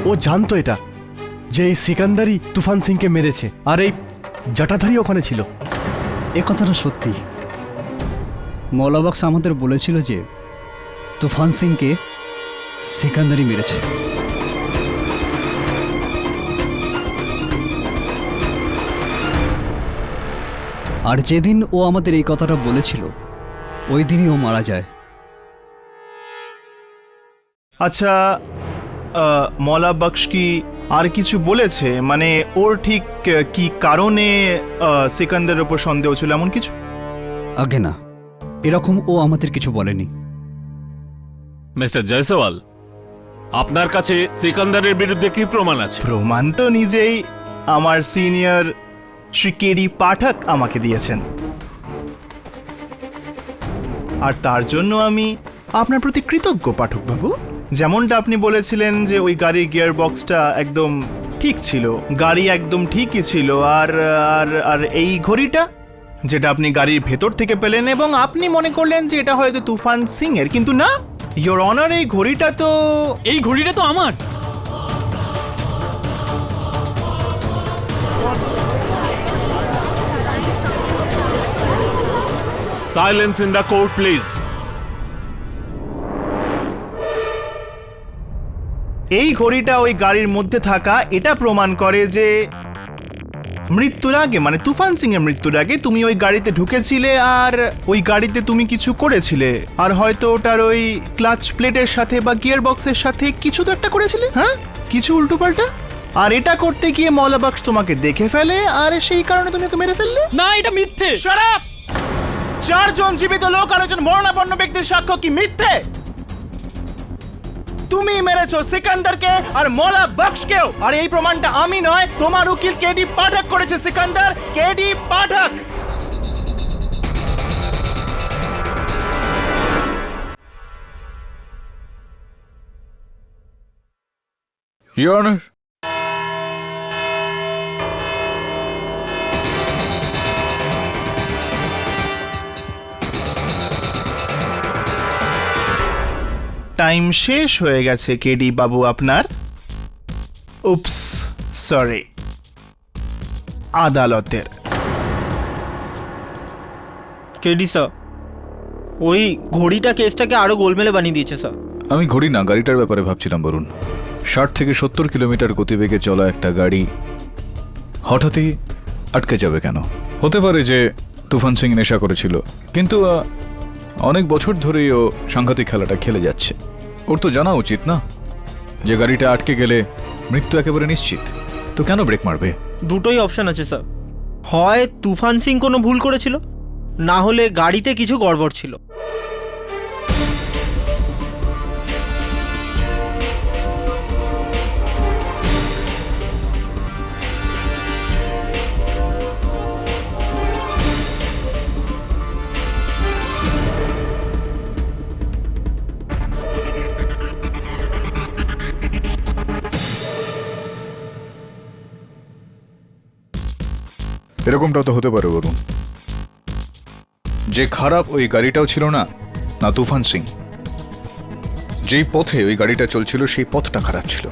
ও জানতো এটা, যে এই সিকান্দারই তুফান সিংকে মেরেছে, আর এই জটাধারী ওখানে ছিল। এ কথাটা সত্যি। মৌলাবক্স আমাদের বলেছিল যে তুফান সিংকে সিকান্দারই মেরেছে। আর যেদিন ও আমাদের এই কথাটা বলেছিল ওই দিনই ও মারা যায়। আচ্ছা, মৌলা বক্স কি আর কিছু বলেছে? মানে ওর ঠিক কি কারণে সিকান্দারের উপর সন্দেহ ছিল এমন কিছু? আগে না, এরকম ও আমাদের কিছু বলেনি। মিস্টার জয়সওয়াল, আপনার কাছে সিকান্দারের বিরুদ্ধে কি প্রমাণ আছে? প্রমাণ তো নিজেই আমার সিনিয়র শ্রী কেডি পাঠক আমাকে দিয়েছেন, আর তার জন্য আমি আপনার প্রতি কৃতজ্ঞ পাঠক বাবু। যেমনটা আপনি বলেছিলেন যে ওই গাড়ির গিয়ার বক্সটা একদম ঠিক ছিল, গাড়ি একদম ঠিকই ছিল, আর আর আর এই ঘড়িটা যেটা আপনি গাড়ির ভেতর থেকে পেলেন, এবং আপনি মনে করলেন যে এটা হয়তো তুফান সিং এর, কিন্তু না, ইয়োর অনার, এই ঘড়িটা তো আমার। Silence in the court please. এই ঘড়িটা ওই গাড়ির মধ্যে থাকা এটা প্রমাণ করে যে মৃত্যুর আগে, মানে তুফান সিং এর মৃত্যুর আগে তুমি ওই গাড়িতে ঢুকেছিলে, আর ওই গাড়িতে তুমি কিছু করেছিলে, আর হয়তো ওটার ওই ক্লাচ প্লেটের সাথে বা গিয়ার বক্সের সাথে কিছু তো একটা করেছিলে, হ্যাঁ, কিছু উল্টোপাল্টা। আর এটা করতে গিয়ে মৌলা বক্স তোমাকে দেখে ফেলে, আর সেই কারণে তুমি ওকে মেরে ফেললে। না, এটা মিথ্যে। Shut up! 4 জন জীবিত লোক আর একজন মরণাপন্ন ব্যক্তির সাক্ষ্য কি মিথ্যে? তুমি মেরেছো সিকান্দারকে আর মৌলা বক্সকেও, আর এই প্রমাণটা আমি নয়, তোমার উকিল কেডি পাঠক করেছে। Sikandar, KD Pathak. Your honour, time শেষ হয়ে গেছে কেডি বাবু আপনার। Oops, sorry. আদালতের কেডি স্যার, ওই ঘড়িটা কেসটাকে আরো গোলমেলে বানিয়ে দিয়েছে স্যার। আমি ঘড়ি না, গাড়িটার ব্যাপারে ভাবছিলাম। বলুন, 60 থেকে 70 কিলোমিটার গতিবেগে চলা একটা গাড়ি হঠাৎই আটকে যাবে কেন? হতে পারে যে তুফান সিং নেশা করেছিল, কিন্তু অনেক বছর ধরেই ও সাংঘাতিক খেলাটা খেলে যাচ্ছে। ওর তো জানা উচিত না যে গাড়িটা আটকে গেলে মৃত্যু একেবারে নিশ্চিত, তো কেন ব্রেক মারবে? দুটোই অপশন আছে স্যার, হয় তুফান সিং কোনো ভুল করেছিল, না হলে গাড়িতে কিছু গড়বড় ছিল। এরকমটাও তো হতে পারে। বলুন, যে খারাপ ওই গাড়িটাও ছিল না, না তুফান সিং। যেই পথে ওই গাড়িটা চলছিল সেই পথটা খারাপ ছিল,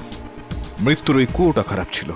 মৃত্যুর ওই কুয়োটা খারাপ ছিল।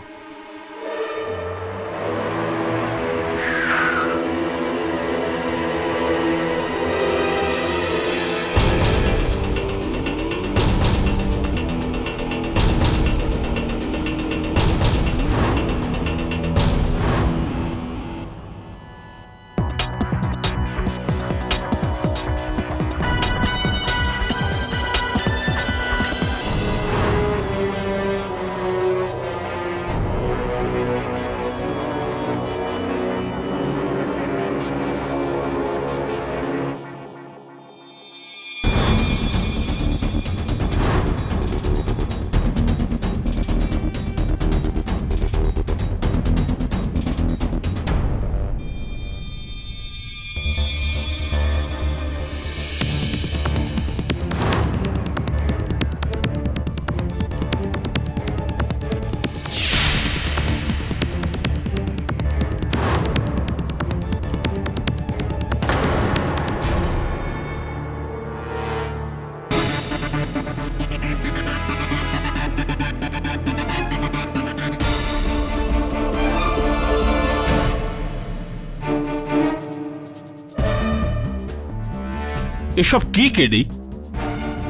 এসব কি কেডি?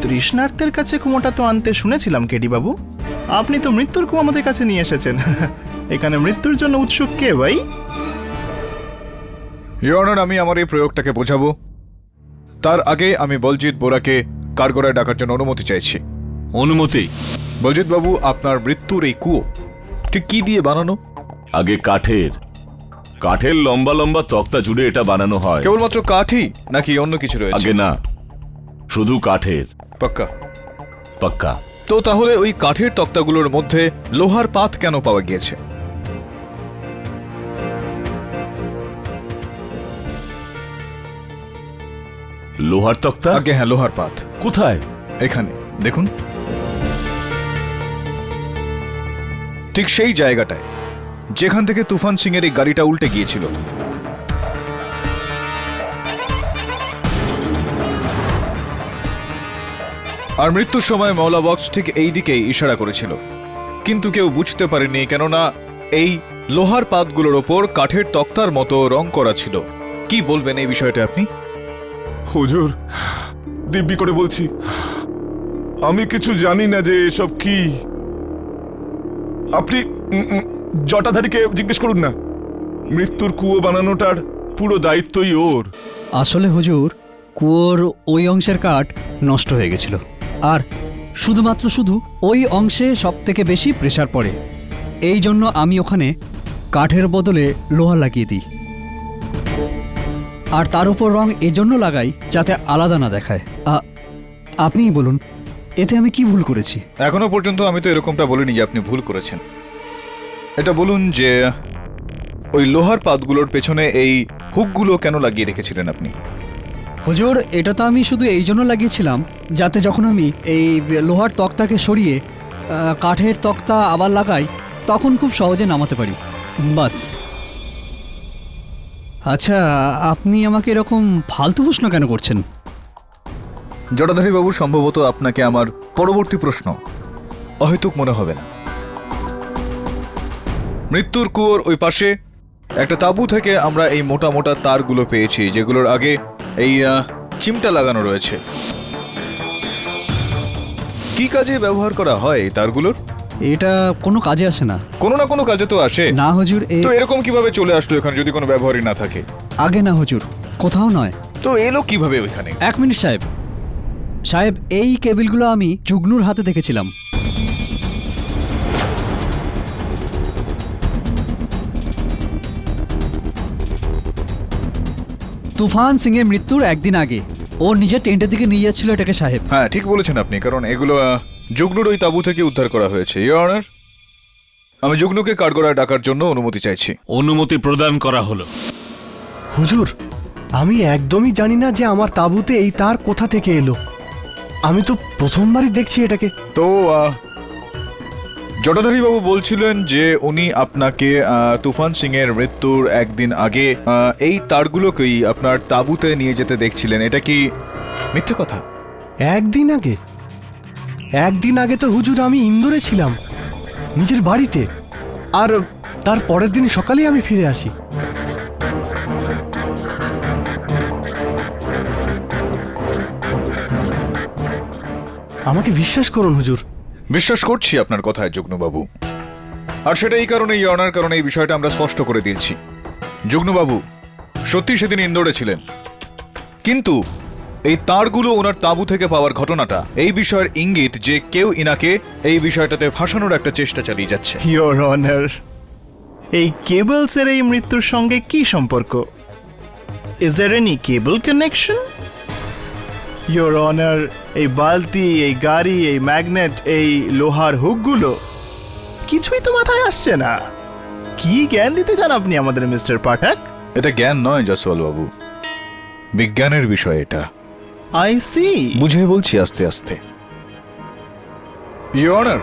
তৃষ্ণার্তের কাছে কুয়োটা তো আনতে শুনেছিলাম কেডি বাবু। আপনি তো মৃত্যুর কুয়ো আমাদের কাছে নিয়ে এসেছেন। এখানে মৃত্যুর জন্য উৎসুক কে ভাই? ইওর অনার, আমি আমার এই প্রয়োগটাকে বোঝাবো। তার আগে আমি বলজিৎ বোরাকে কাঠগড়ায় ডাকার জন্য অনুমতি চাইছি। অনুমতি? বলজিৎ বাবু, আপনার মৃত্যুর এই কুয়ো ঠিক কি দিয়ে বানানো? আগে কাঠের লম্বা লম্বা তক্তা জুড়ে এটা বানানো হয়। কেবলমাত্র কাঠই নাকি অন্য কিছু রয়েছে? আগে না, শুধু কাঠের। পাক্কা? পাক্কা। তো তাহলে ওই কাঠের তক্তাগুলোর মধ্যে লোহার পাত কেন পাওয়া গিয়েছে? লোহার তক্তা? আগে হ্যাঁ, লোহার পাত। কোথায়? এখানে দেখুন, ঠিক সেই জায়গাটায় যেখান থেকে তুফান সিং এর এই গাড়িটা উল্টে গিয়েছিল। আর মৃত্যুর সময় মওলা বক্স ঠিক এই দিকেই ইশারা করেছিল, কিন্তু কেউ বুঝতে পারেনি, কেননা এই লোহার পাতগুলোর ওপর কাঠের তক্তার মতো রং করা ছিল। কি বলবেন এই বিষয়টা আপনি? হুজুর, দিব্যি করে বলছি, আমি কিছু জানি না যে এসব কি। আপনি জটাধারীকে জিজ্ঞেস করুন না। মৃত্যুর কুয়ো বানানোটার পুরো দায়িত্বই ওর। আসলে হুজুর, কুয়োর ওই অংশের কাঠ নষ্ট হয়ে গেছিল, আর শুধু ওই অংশে সব থেকে বেশি প্রেসার পড়ে। এই জন্য আমি ওখানে কাঠের বদলে লোহা লাগিয়ে দিই, আর তার উপর রং এজন্য লাগাই যাতে আলাদা না দেখায়। আপনিই বলুন, এতে আমি কি ভুল করেছি? এখনো পর্যন্ত আমি তো এরকমটা বলিনি যে আপনি ভুল করেছেন। এটা বলুন যে ওই লোহার পাতগুলোর পেছনে এই হুকগুলো কেন লাগিয়ে রেখেছিলেন আপনি? হুজুর, এটা তো আমি শুধু এই জন্য লাগিয়েছিলাম যাতে যখন আমি এই লোহার তক্তাকে সরিয়ে কাঠের তক্তা আবার লাগাই তখন খুব সহজে নামাতে পারি, বাস। আচ্ছা, আপনি আমাকে এরকম ফালতু প্রশ্ন কেন করছেন? জটাধারী বাবু, সম্ভবত আপনাকে আমার পরবর্তী প্রশ্ন অহেতুক মনে হবে না। মৃত্যুর কুয়োর ওই পাশে একটা তাঁবু থেকে আমরা এই মোটা মোটা তারগুলো পেয়েছি, যেগুলোর আগে এই চিমটা লাগানো রয়েছে। কি কাজে ব্যবহার করা হয় এই তারগুলোর? এটা কোনো কাজে আসে না। কোনো না কোনো কাজে তো আসে। না হুজুর, তো এরকম কিভাবে চলে আসলো এখানে যদি কোনো ব্যবহারই না থাকে? আগে না হুজুর, কোথাও নয়। তো এলো কিভাবে ওইখানে? এক মিনিট সাহেব, এই কেবিলগুলো আমি জুগনুর হাতে দেখেছিলাম। তুফান সিং এর মৃত্যুর একদিন আগে ও নিজের টেন্টের দিকে নিয়ে যাচ্ছিল এটাকে সাহেব। হ্যাঁ, ঠিক বলেছেন আপনি, কারণ এগুলো জুগনুর ওই তাঁবু থেকে উদ্ধার করা হয়েছে। ইওর অনার, আমি জুগনুকে কাঠগড়ায় ডাকার জন্য অনুমতি চাইছি। অনুমতি প্রদান করা হলো। হুজুর, আমি একদমই জানি না যে আমার তাঁবুতে এই তার কোথা থেকে এলো। আমি তো প্রথমবারই দেখছি এটাকে। তো জটাধারী বাবু বলছিলেন যে উনি আপনাকে তুফান সিং এর মৃত্যুর একদিন আগে এই তারগুলোকেই আপনার তাঁবুতে নিয়ে যেতে দেখছিলেন। এটা কি মিথ্যে কথা? একদিন আগে তো হুজুর আমি ইন্দোরে ছিলাম, নিজের বাড়িতে, আর তার পরের দিন সকালেই আমি ফিরে আসি। আমাকে বিশ্বাস করুন হুজুর। বিশ্বাস করছি আপনার কথায় জুগনুবাবু, আর সেটা এই কারণেই অনার কারণে এই বিষয়টা আমরা স্পষ্ট করে দিয়েছি। জুগনুবাবু সত্যি সেদিন ইন্দোরে ছিলেন, কিন্তু এই তারগুলো ওনার তাঁবু থেকে পাওয়ার ঘটনাটা এই বিষয়ের ইঙ্গিত যে কেউ ইনাকে এই বিষয়টাতে ফাঁসানোর একটা চেষ্টা চালিয়ে যাচ্ছে। ইওর অনার, এই কেবলসের এই মৃত্যুর সঙ্গে কি সম্পর্ক? Is there any cable connection? Your honour, এই বালতি, এই গাড়ি, এই ম্যাগনেট, এই লোহার হুকগুলো কিছুই তো মাথায় আসছে না। কি জ্ঞান দিতে চান আপনি আমাদের মিস্টার পাঠক? এটা জ্ঞান নয় জসওয়াল বাবু, বিজ্ঞানের বিষয় এটা। I see. বুঝে বলছি আস্তে আস্তে। ইওর অনার,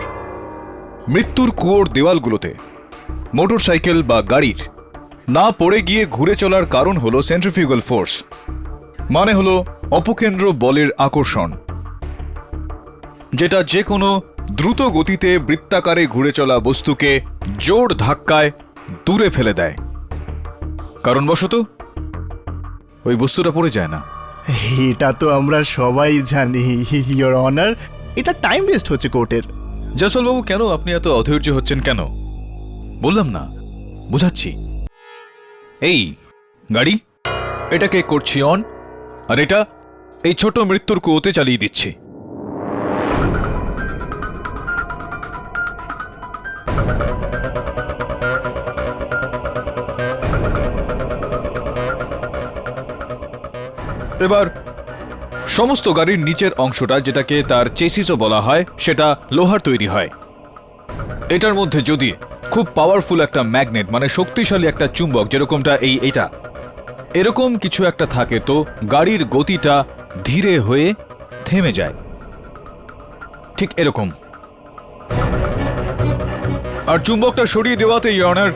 মৃত্যুর কুয়োর দেওয়ালগুলোতে মোটরসাইকেল বা গাড়ির না পড়ে গিয়ে ঘুরে চলার কারণ হলো সেন্ট্রিফিউগাল ফোর্স, মানে হলো অপকেন্দ্র বলের আকর্ষণ, যেটা যে কোনো দ্রুত গতিতে বৃত্তাকারে ঘুরে চলা বস্তুকে জোর ধাক্কায় দূরে ফেলে দেয়। কারণবশত ওই বস্তুটা পড়ে যায় না। এটা তো আমরা সবাই জানি ইওর অনার, এটা টাইম ওয়েস্ট হচ্ছে কোর্টের। জয়সওয়াল বাবু, কেন আপনি এত অধৈর্য হচ্ছেন কেন? বললাম না, বুঝাচ্ছি। এই গাড়ি, এটাকে করছি অন, আর এটা এই ছোট মৃত্যুর কুয়োতে চালিয়ে দিচ্ছি। এবার সমস্ত গাড়ির নিচের অংশটা, যেটাকে তার চেসিসও বলা হয়, সেটা লোহার তৈরি হয়। এটার মধ্যে যদি খুব পাওয়ারফুল একটা ম্যাগনেট, মানে শক্তিশালী একটা চুম্বক, যেরকমটা এইটা এরকম কিছু একটা থাকে, তো গাড়ির গতিটা ধীরে হয়ে থেমে যায়, ঠিক এরকম। আর চুম্বকটা সরিয়ে দেওয়াতে ইওর অনার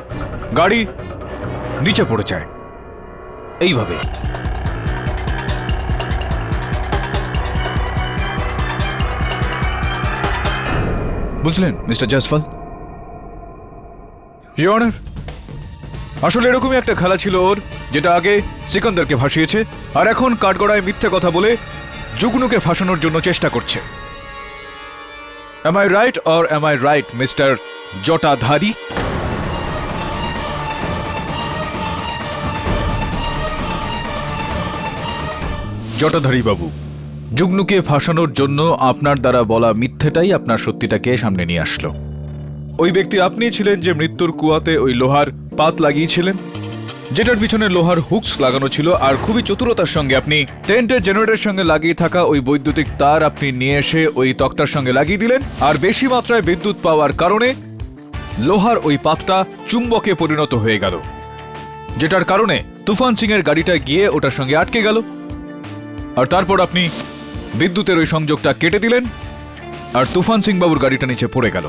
গাড়ি নিচে পড়ে যায় এইভাবে। বুঝলেন মিস্টার জয়সওয়াল? ইওর অনার, আসলে এরকমই একটা খেলা ছিল ওর, যেটা আগে সিকান্দারকে ভাসিয়েছে, আর এখন কাঠগড়ায় মিথ্যে কথা বলে জুগনুকে ফাঁসানোর জন্য চেষ্টা করছে। Am I right or am I right, mister Jatadhari? Jatadhari বাবু, জুগনুকে ফাঁসানোর জন্য আপনার দ্বারা বলা মিথ্যেটাই আপনার সত্যিটাকে সামনে নিয়ে আসলো। ওই ব্যক্তি আপনি ছিলেন যে মৃত্যুর কুয়াতে ওই লোহার পাত লাগিয়েছিলেন, যেটার পিছনে লোহার হুকস লাগানো ছিল, আর খুবই চতুরতার সঙ্গে আপনি টেন্টের জেনারেটরের সঙ্গে লাগিয়ে থাকা ওই বৈদ্যুতিক তার আপনি নিয়ে এসে ওই তক্তার সঙ্গে লাগিয়ে দিলেন, আর বেশি মাত্রায় বিদ্যুৎ পাওয়ার কারণে লোহার ওই পাতটা চুম্বকে পরিণত হয়ে গেল, যেটার কারণে তুফান সিং এর গাড়িটা গিয়ে ওটার সঙ্গে আটকে গেল। আর তারপর আপনি বিদ্যুতের ওই সংযোগটা কেটে দিলেন, আর তুফান সিং বাবুর গাড়িটা নিচে পড়ে গেল।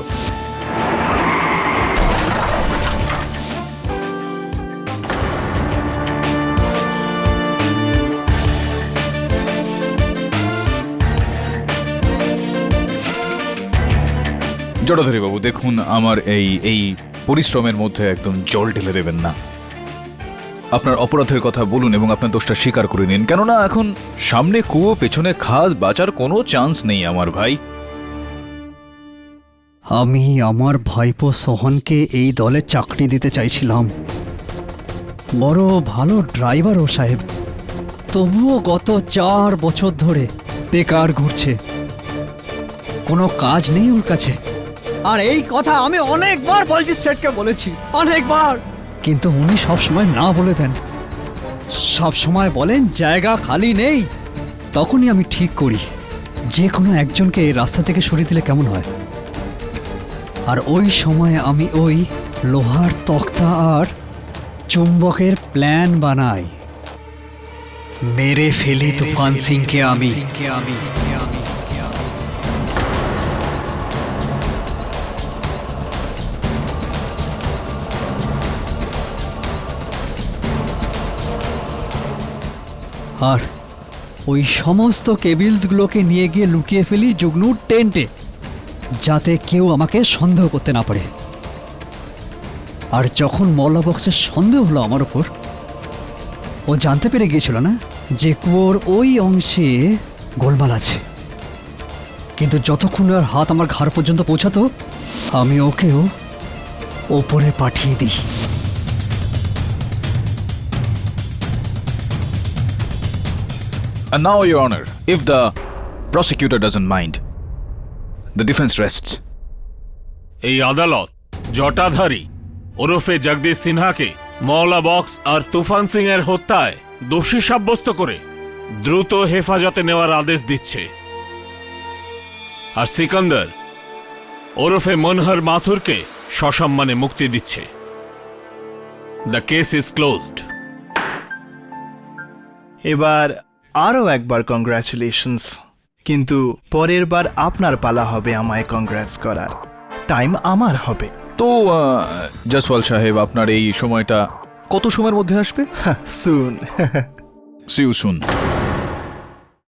জটাধারী বাবু, দেখুন, আমার এই পরিশ্রমের মধ্যে একদম জল ঢেলে দেবেন না। আপনার অপরাধের কথা বলুন এবং আপনার দোষটা স্বীকার করে নিন, কেননা এখন সামনে কুয়ো, পেছনে খাদ, বাঁচার কোনো চান্স নেই আমার ভাই। আমি আমার ভাইপো সোহনকে এই দলে চাকরি দিতে চাইছিলাম। বড় ভালো ড্রাইভারও সাহেব, তবুও গত 4 বছর ধরে বেকার ঘুরছে, কোনো কাজ নেই ওর কাছে। আর এই কথা আমি অনেকবার বলজিৎ শেঠকে বলেছি, অনেকবার, কিন্তু উনি সবসময় না বলে দেন। সবসময় বলেন জায়গা খালি নেই। তখনই আমি ঠিক করি যে কোনো একজনকে রাস্তা থেকে সরিয়ে দিলে কেমন হয়। আর ওই সময় আমি ওই লোহার তক্তা আর চুম্বকের প্ল্যান বানাই, মেরে ফেলি তুফান সিংকে আমি। আর ওই সমস্ত কেবিলসগুলোকে নিয়ে গিয়ে লুকিয়ে ফেলি জুগনুর টেন্টে, যাতে কেউ আমাকে সন্দেহ করতে না পারে। আর যখন মল্লা বক্সের সন্দেহ হলো আমার ওপর, ও জানতে পেরে গিয়েছিল না যে কুয়োর ওই অংশে গোলমাল আছে, কিন্তু যতক্ষণ আর হাত আমার ঘাড় পর্যন্ত পৌঁছাতো, আমি ওকেও ওপরে পাঠিয়ে দিই। And now, Your Honor, if the prosecutor doesn't mind, the defense rests. এই আদালত জটাধারী ওরফে জগদীশ সিনহাকে মওলা বক্স আর তুফান সিং এর হত্যায় দোষী সাব্যস্ত করে দ্রুত হেফাজতে নেওয়ার আদেশ দিচ্ছে। আর সিকান্দার ওরফে মনহর মাথুরকে সসম্মানে মুক্তি দিচ্ছে। The case is closed. এবার আরও একবার কংগ্রাচুলেশনস, কিন্তু পরের বার আপনার পালা হবে আমায় কংগ্রাটস করার, টাইম আমার হবে। তো জসওয়াল সাহেব, আপনার এই সময়টা কত সময়ের মধ্যে আসবে? সুন। See you soon.